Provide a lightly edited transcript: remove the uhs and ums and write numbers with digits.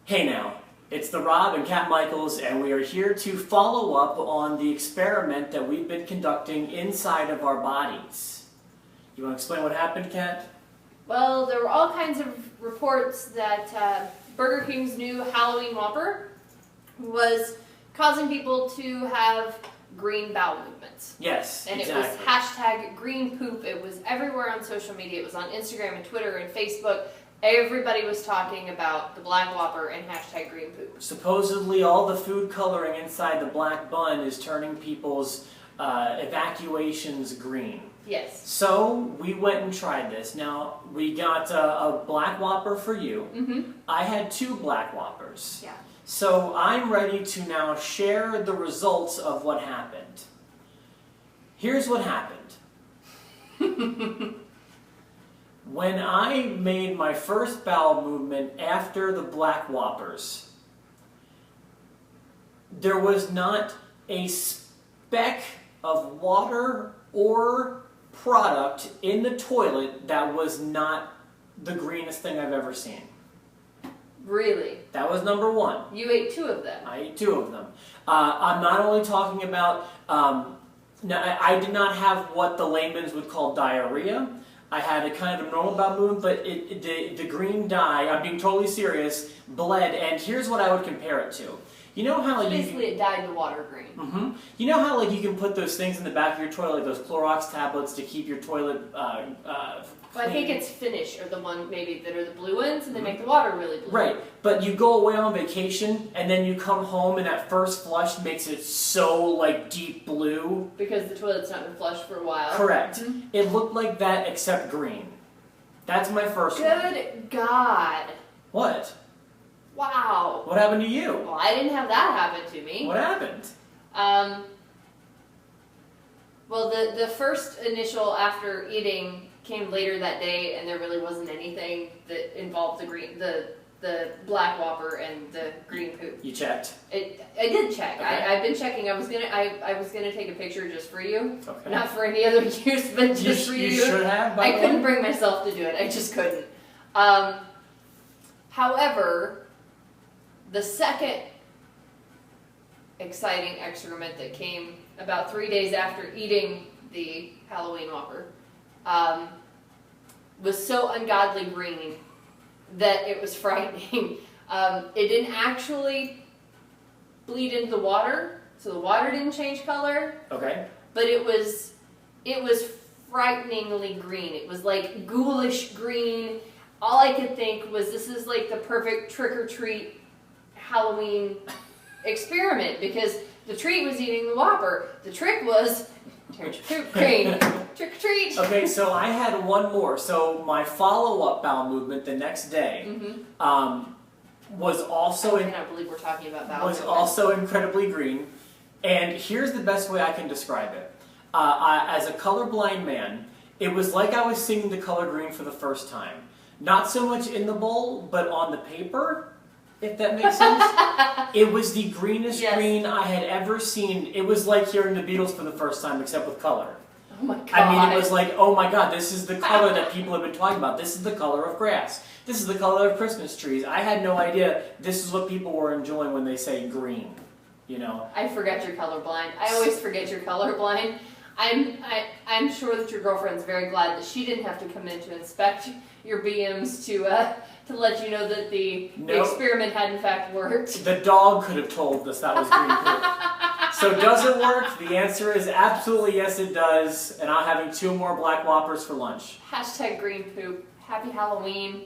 Hey now, it's the Rob and Kat Michaels, and we are here to follow up on the experiment that we've been conducting inside of our bodies. You want to explain what happened, Kat? Well, there were all kinds of reports that Burger King's new Halloween Wopper was causing people to have green bowel movements. Yes, and exactly. It was hashtag green poop. It was everywhere on social media. It was on Instagram and Twitter and Facebook. Everybody was talking about the Black Whopper and hashtag green poop. Supposedly all the food coloring inside the black bun is turning people's evacuations green. Yes. So we went and tried this. Now, we got a Black Whopper for you. Mm-hmm. I had 2 Black Whoppers. Yeah. So I'm ready to now share the results of what happened. Here's what happened. When I made my first bowel movement after the Black Whoppers, there was not a speck of water or product in the toilet that was not the greenest thing I've ever seen. Really? That was number 1. You ate 2 of them. I ate 2 of them. I'm not only talking about, I did not have what the layman's would call diarrhea. I had a kind of a normal bowel movement, but the green dye, I'm being totally serious, bled, and here's what I would compare it to. You know how basically it dyed the water green. Mm-hmm. You know how you can put those things in the back of your toilet, like those Clorox tablets to keep your toilet Well, I think it's Finish, or the one maybe that are the blue ones, and they make the water really blue. Right, but you go away on vacation, and then you come home, and that first flush makes it so, deep blue. Because the toilet's not been flushed for a while. Correct. Mm-hmm. It looked like that, except green. That's my first one. Good God. What? Wow. What happened to you? Well, I didn't have that happen to me. What happened? Well, the first initial after eating came later that day, and there really wasn't anything that involved the Black Whopper and the green poop. You checked? I did check. Okay. I've been checking. I was gonna take a picture just for you, okay. Not for any other use, but just for you. You should have. I couldn't bring myself to do it. I just couldn't. However, the second exciting excrement that came about 3 days after eating the Halloween Whopper was so ungodly green that it was frightening. It didn't actually bleed into the water, so the water didn't change color. Okay. But it was frighteningly green. It was like ghoulish green. All I could think was this is like the perfect trick-or-treat Halloween experiment, because the treat was eating the Whopper. The trick was turn your poop green. Trick or treat. Okay, so I had one more. So my follow-up bowel movement the next day was also I cannot believe we're talking about bowel was movement. also incredibly green. And here's the best way I can describe it. As a colorblind man, it was like I was seeing the color green for the first time. Not so much in the bowl, but on the paper, if that makes sense. It was the greenest green I had ever seen. It was like hearing the Beatles for the first time, except with color. Oh my God. I mean, it was like, oh my God, this is the color that people have been talking about. This is the color of grass. This is the color of Christmas trees. I had no idea this is what people were enjoying when they say green, you know. I forgot you're colorblind. I always forget you're colorblind. I'm sure that your girlfriend's very glad that she didn't have to come in to inspect your BMs to let you know that the experiment had in fact worked. The dog could have told us that was green poop. So does it work? The answer is absolutely yes, it does. And I'm having 2 more Black Whoppers for lunch. Hashtag green poop. Happy Halloween.